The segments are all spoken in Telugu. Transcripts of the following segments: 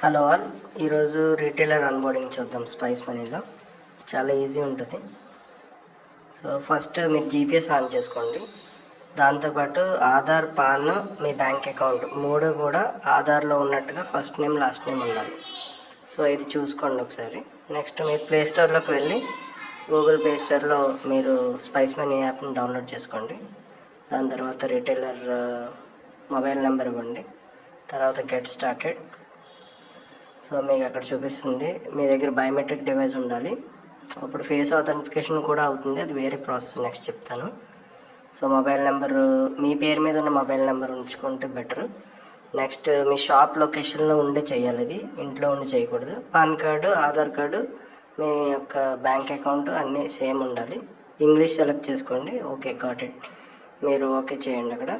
హలో ఆల్, ఈరోజు రీటైలర్ అన్బోర్డింగ్ చూద్దాం. స్పైస్ మనీలో చాలా ఈజీ ఉంటుంది. సో ఫస్ట్ మీరు జీపీఎస్ ఆన్ చేసుకోండి. దాంతోపాటు ఆధార్, పాన్, మీ బ్యాంక్ అకౌంట్ మూడు కూడా ఆధార్లో ఉన్నట్టుగా ఫస్ట్ నేమ్ లాస్ట్ నేమ్ ఉండాలి. సో ఇది చూసుకోండి ఒకసారి. నెక్స్ట్ మీరు ప్లే స్టోర్లోకి వెళ్ళి గూగుల్ ప్లే స్టోర్లో మీరు స్పైస్ మనీ యాప్ని డౌన్లోడ్ చేసుకోండి. దాని తర్వాత రీటైలర్ మొబైల్ నెంబర్ ఇవ్వండి. తర్వాత గెట్ స్టార్టెడ్. సో మీకు అక్కడ చూపిస్తుంది మీ దగ్గర బయోమెట్రిక్ డివైస్ ఉండాలి. అప్పుడు ఫేస్ ఆథెంటిఫికేషన్ కూడా అవుతుంది, అది వేరే ప్రాసెస్, నెక్స్ట్ చెప్తాను. సో మొబైల్ నెంబరు మీ పేరు మీద ఉన్న మొబైల్ నెంబర్ ఉంచుకుంటే బెటర్. నెక్స్ట్ మీ షాప్ లొకేషన్లో ఉండి చేయాలి, ఇది ఇంట్లో ఉండి చేయకూడదు. పాన్ కార్డు, ఆధార్ కార్డు, మీ యొక్క బ్యాంక్ అకౌంట్ అన్నీ సేమ్ ఉండాలి. ఇంగ్లీష్ సెలెక్ట్ చేసుకోండి. Okay, got it. మీరు ఓకే చేయండి. అక్కడ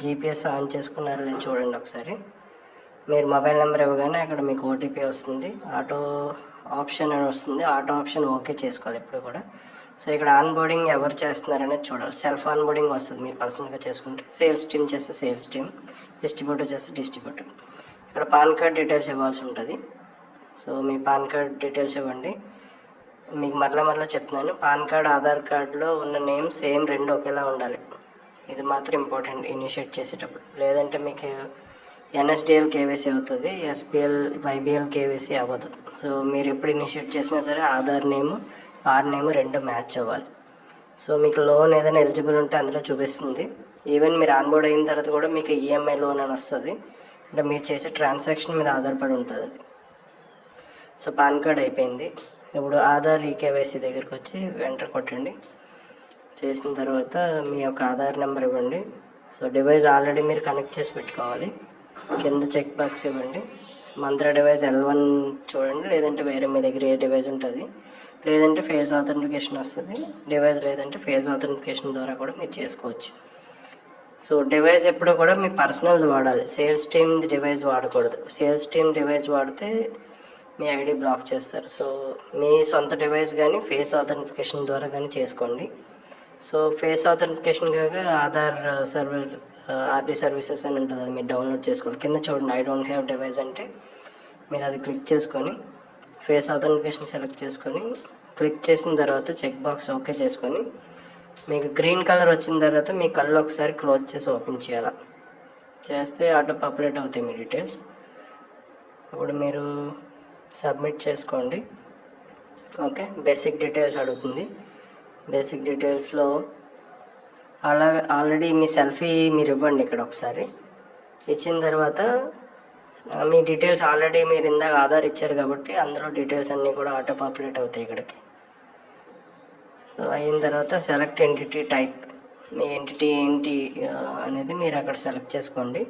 జీపీఎస్ ఆన్ చేసుకున్నారో లేదో చూడండి ఒకసారి. మీరు మొబైల్ నెంబర్ ఇవ్వగానే అక్కడ మీకు ఓటీపీ వస్తుంది, ఆటో ఆప్షన్ అని వస్తుంది. ఆటో ఆప్షన్ ఓకే చేసుకోవాలి ఎప్పుడు కూడా. సో ఇక్కడ ఆన్బోర్డింగ్ ఎవరు చేస్తున్నారనేది చూడాలి. సెల్ఫ్ ఆన్బోర్డింగ్ వస్తుంది మీరు పర్సనల్గా చేసుకుంటే. సేల్స్ టీమ్ చేస్తే సేల్స్ టీమ్, డిస్ట్రిబ్యూటర్ చేస్తే డిస్ట్రిబ్యూటర్. ఇక్కడ పాన్ కార్డ్ డీటెయిల్స్ ఇవ్వాల్సి ఉంటుంది. సో మీ పాన్ కార్డ్ డీటెయిల్స్ ఇవ్వండి. మీకు మరలా చెప్తున్నాను, పాన్ కార్డ్ ఆధార్ కార్డులో ఉన్న నేమ్ సేమ్ రెండు ఒకేలా ఉండాలి. ఇది మాత్రం ఇంపార్టెంట్ ఇనిషియేట్ చేసేటప్పుడు. లేదంటే మీకు ఎన్ఎస్డిఎల్ కేవైసీ అవుతుంది, ఎస్బిఎల్ వైబిఎల్ కేవైసీ అవ్వదు. సో మీరు ఎప్పుడు ఇనిషియేట్ చేసినా సరే ఆధార్ నేము, పాన్ నేము రెండు మ్యాచ్ అవ్వాలి. సో మీకు లోన్ ఏదైనా ఎలిజిబుల్ ఉంటే అందులో చూపిస్తుంది. ఈవెన్ మీరు ఆన్బోర్డ్ అయిన తర్వాత కూడా మీకు ఈఎంఐ లోన్ అని వస్తుంది. అంటే మీరు చేసే ట్రాన్సాక్షన్ మీద ఆధారపడి ఉంటుంది అది. సో పాన్ కార్డ్ అయిపోయింది. ఇప్పుడు ఆధార్ ఈకేవైసీ దగ్గరికి వచ్చి ఎంటర్ కొట్టండి. చేసిన తర్వాత మీ యొక్క ఆధార్ నెంబర్ ఇవ్వండి. సో డివైస్ ఆల్రెడీ మీరు కనెక్ట్ చేసి పెట్టుకోవాలి. కింద చెక్ బాక్స్ ఇవ్వండి. మంత్ర డివైస్ L1 చూడండి, లేదంటే వేరే మీ దగ్గర ఏ డివైస్ ఉంటుంది, లేదంటే ఫేస్ ఆథెంటిఫికేషన్ వస్తుంది. డివైస్ లేదంటే ఫేస్ ఆథెంటిఫికేషన్ ద్వారా కూడా మీరు చేసుకోవచ్చు. సో డివైస్ ఎప్పుడు కూడా మీ పర్సనల్ వాడాలి, సేల్స్ టీమ్ డివైస్ వాడకూడదు. సేల్స్ టీమ్ డివైస్ వాడితే మీ ఐడి బ్లాక్ చేస్తారు. సో మీ సొంత డివైస్ కానీ ఫేస్ ఆథెంటిఫికేషన్ ద్వారా కానీ చేసుకోండి. సో ఫేస్ ఆథెంటిఫికేషన్ కాక ఆధార్ సర్వర్ ఆర్డీ సర్వీసెస్ అని ఉంటుంది, అది మీరు డౌన్లోడ్ చేసుకోవాలి. కింద చూడండి ఐ డోంట్ హ్యావ్ డివైస్ అంటే మీరు అది క్లిక్ చేసుకొని ఫేస్ ఆథెంటిఫికేషన్ సెలెక్ట్ చేసుకొని క్లిక్ చేసిన తర్వాత చెక్ బాక్స్ ఓకే చేసుకొని మీకు గ్రీన్ కలర్ వచ్చిన తర్వాత మీ కళ్ళు ఒకసారి క్లోజ్ చేసి ఓపెన్ చేయాలి. చేస్తే ఆటో పాపులేట్ అవుతాయి మీ డీటెయిల్స్. ఇప్పుడు మీరు సబ్మిట్ చేసుకోండి. ఓకే, బేసిక్ డీటెయిల్స్ అడుగుతుంది. బేసిక్ డీటెయిల్స్లో ఆల్రెడీ మీ సెల్ఫీ మీరు ఇవ్వండి. ఇక్కడ ఒకసారి ఇచ్చిన తర్వాత మీ డీటెయిల్స్ ఆల్రెడీ మీరు ఇందాక ఆధార్ ఇచ్చారు కాబట్టి అందులో డీటెయిల్స్ అన్నీ కూడా ఆటో పాపులేట్ అవుతాయి ఇక్కడికి. సో అయిన తర్వాత సెలెక్ట్ ఎంటిటీ టైప్, మీ ఎంటిటీ ఏంటి అనేది మీరు అక్కడ సెలెక్ట్ చేసుకోండి.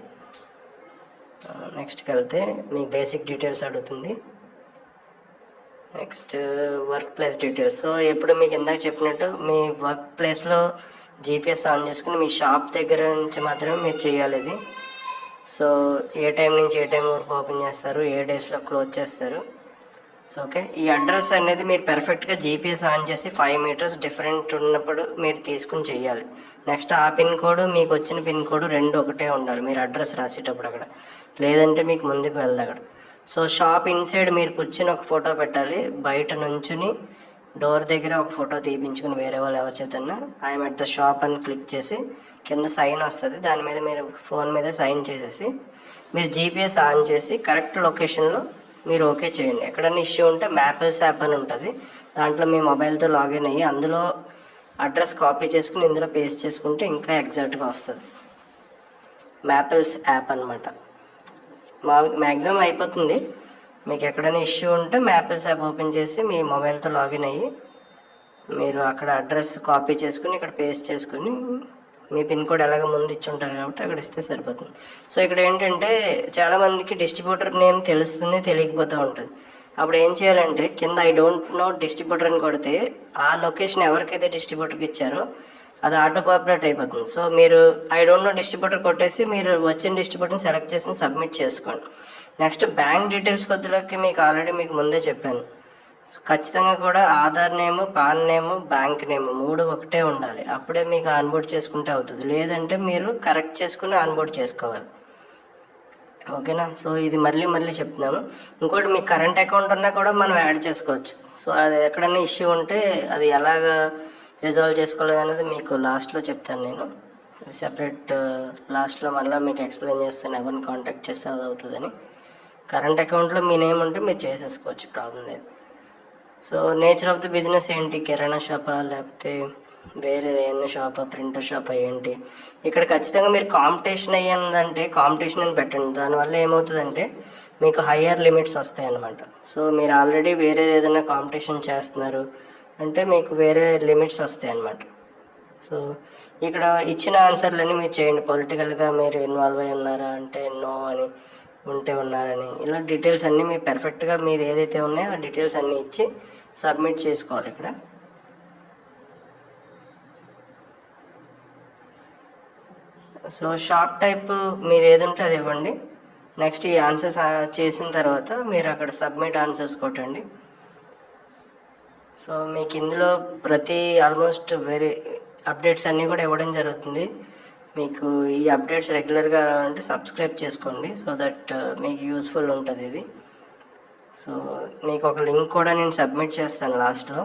నెక్స్ట్కి వెళ్తే మీ బేసిక్ డీటెయిల్స్ అడుగుతుంది. Next work place details. So ఎప్పుడు మీకు ఇందాక చెప్పినట్టు మీ వర్క్ ప్లేస్లో జీపీఎస్ ఆన్ చేసుకుని మీ షాప్ దగ్గర నుంచి మాత్రమే మీరు చేయాలి ఇది. సో ఏ టైం నుంచి ఏ టైం వరకు ఓపెన్ చేస్తారు, ఏ డేస్లో క్లోజ్ చేస్తారు. సో ఓకే, ఈ అడ్రస్ అనేది మీరు పర్ఫెక్ట్గా జీపీఎస్ ఆన్ చేసి 5 మీటర్స్ డిఫరెంట్ ఉన్నప్పుడు మీరు తీసుకుని చేయాలి. నెక్స్ట్ ఆ పిన్ కోడ్ మీకు వచ్చిన పిన్ కోడ్ రెండు ఒకటే ఉండాలి మీరు అడ్రస్ రాసేటప్పుడు అక్కడ, లేదంటే మీకు ముందుకు వెళ్ళదు అక్కడ. సో షాప్ ఇన్సైడ్ మీరు కూర్చుని ఒక ఫోటో పెట్టాలి, బయట నుంచుని డోర్ దగ్గర ఒక ఫోటో తీపించుకుని వేరే వాళ్ళు ఎవరు చేతున్నా ఐఎమ్ ఎట్ ద షాప్ అని క్లిక్ చేసి కింద సైన్ వస్తుంది, దాని మీద మీరు ఫోన్ మీద సైన్ చేసేసి మీరు జీపీఎస్ ఆన్ చేసి కరెక్ట్ లొకేషన్లో మీరు ఓకే చేయండి. ఎక్కడైనా ఇష్యూ ఉంటే మ్యాపిల్స్ యాప్ అని ఉంటుంది, దాంట్లో మీ మొబైల్తో లాగిన్ అయ్యి అందులో అడ్రస్ కాపీ చేసుకుని ఇందులో పేస్ట్ చేసుకుంటే ఇంకా ఎగ్జాక్ట్గా వస్తుంది. మ్యాపిల్స్ యాప్ అనమాట. మ్యాక్సిమం అయిపోతుంది. మీకు ఎక్కడైనా ఇష్యూ ఉంటే మ్యాపిల్స్ యాప్ ఓపెన్ చేసి మీ మొబైల్తో లాగిన్ అయ్యి మీరు అక్కడ అడ్రస్ కాపీ చేసుకుని ఇక్కడ పేస్ట్ చేసుకుని మీ పిన్ కోడ్ ఎలాగ ముందు ఇచ్చి ఉంటారు కాబట్టి అక్కడ ఇస్తే సరిపోతుంది. సో ఇక్కడ ఏంటంటే చాలామందికి డిస్ట్రిబ్యూటర్ నేమ్ తెలుస్తుంది, తెలియకపోతూ ఉంటుంది. అప్పుడు ఏం చేయాలంటే కింద ఐ డోంట్ నో డిస్ట్రిబ్యూటర్ అని కొడితే ఆ లొకేషన్ ఎవరికైతే డిస్ట్రిబ్యూటర్కి ఇచ్చారో అది ఆటో పాపులేట్ అయిపోతుంది. సో మీరు ఐ డోంట్ నో డిస్ట్రిబ్యూటర్ కొట్టేసి మీరు వచ్చిన డిస్ట్రిబ్యూటర్ని సెలెక్ట్ చేసి సబ్మిట్ చేసుకోండి. నెక్స్ట్ బ్యాంక్ డీటెయిల్స్ కొద్దిలోకి మీకు ఆల్రెడీ మీకు ముందే చెప్పాను, ఖచ్చితంగా కూడా ఆధార్ నేము, పాన్ నేము, బ్యాంక్ నేము మూడు ఒకటే ఉండాలి. అప్పుడే మీకు ఆన్బోర్డ్ చేసుకుంటే అవుతుంది, లేదంటే మీరు కరెక్ట్ చేసుకుని ఆన్బోర్డ్ చేసుకోవాలి. ఓకేనా. సో ఇది మళ్ళీ మళ్ళీ చెప్తున్నాము. ఇంకోటి మీకు కరెంట్ అకౌంట్ ఉన్నా కూడా మనం యాడ్ చేసుకోవచ్చు. సో అది ఎక్కడైనా ఇష్యూ ఉంటే అది ఎలాగా రిజాల్వ్ చేసుకోలేదు అనేది మీకు లాస్ట్లో చెప్తాను నేను. సెపరేట్ లాస్ట్లో మళ్ళీ మీకు ఎక్స్ప్లెయిన్ చేస్తాను ఎవరిని కాంటాక్ట్ చేస్తే అది అవుతుందని. కరెంట్ అకౌంట్లో మీ నేమ్ ఉంటే మీరు చేసేసుకోవచ్చు, ప్రాబ్లం లేదు. So nature of the business ఏంటి, కిరాణా షాపా లేకపోతే వేరే ఏదైనా షాపా, ప్రింటర్ షాపా ఏంటి? ఇక్కడ ఖచ్చితంగా మీరు కాంపిటీషన్ అయ్యిందంటే కాంపిటీషన్ అని పెట్టండి. దానివల్ల ఏమవుతుందంటే మీకు హయ్యర్ లిమిట్స్ వస్తాయి అన్నమాట. సో మీరు ఆల్రెడీ వేరే ఏదైనా కాంపిటీషన్ చేస్తున్నారు అంటే మీకు వేరే లిమిట్స్ వస్తాయి అన్నమాట. సో ఇక్కడ ఇచ్చిన ఆన్సర్లన్నీ మీరు చేయండి. పొలిటికల్గా మీరు ఇన్వాల్వ్ అయి ఉన్నారా అంటే నో అని, ఉంటే ఉన్నారని, ఇలా డీటెయిల్స్ అన్నీ మీరు పెర్ఫెక్ట్గా మీరు ఏదైతే ఉన్నాయో ఆ డీటెయిల్స్ అన్నీ ఇచ్చి సబ్మిట్ చేసుకోవాలి ఇక్కడ. సో షార్ట్ టైప్ మీరు ఏది ఉంటే అది ఇవ్వండి. నెక్స్ట్ ఈ ఆన్సర్స్ చేసిన తర్వాత మీరు అక్కడ సబ్మిట్ ఆన్సర్స్ కొట్టండి. సో మీకు ఇందులో ప్రతి ఆల్మోస్ట్ వెరీ అప్డేట్స్ అన్నీ కూడా ఇవ్వడం జరుగుతుంది. మీకు ఈ అప్డేట్స్ రెగ్యులర్గా అంటే సబ్స్క్రైబ్ చేసుకోండి, సో దట్ మీకు యూస్ఫుల్ ఉంటుంది ఇది. సో మీకు ఒక లింక్ కూడా నేను సబ్మిట్ చేస్తాను లాస్ట్లో.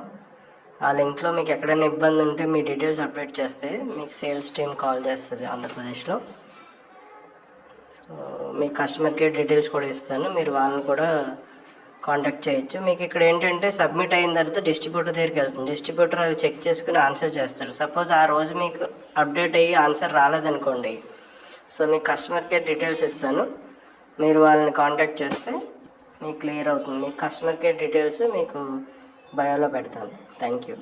ఆ లింక్లో మీకు ఎక్కడైనా ఇబ్బంది ఉంటే మీ డీటెయిల్స్ అప్డేట్ చేస్తే మీకు సేల్స్ టీమ్ కాల్ చేస్తుంది ఆంధ్రప్రదేశ్లో. సో మీ కస్టమర్ కేర్ డీటెయిల్స్ కూడా ఇస్తాను, మీరు వాళ్ళని కూడా కాంటాక్ట్ చేయొచ్చు. మీకు ఇక్కడ ఏంటంటే సబ్మిట్ అయిన తర్వాత డిస్ట్రిబ్యూటర్ దగ్గరికి వెళ్తుంది. డిస్ట్రిబ్యూటర్ అవి చెక్ చేసుకుని ఆన్సర్ చేస్తాడు. సపోజ్ ఆ రోజు మీకు అప్డేట్ అయ్యి ఆన్సర్ రాలేదనుకోండి, సో మీకు కస్టమర్ కేర్ డీటెయిల్స్ ఇస్తాను, మీరు వాళ్ళని కాంటాక్ట్ చేస్తే మీకు క్లియర్ అవుతుంది. మీ కస్టమర్ కేర్ డీటెయిల్స్ మీకు బయోలో పెడతాను. Thank you.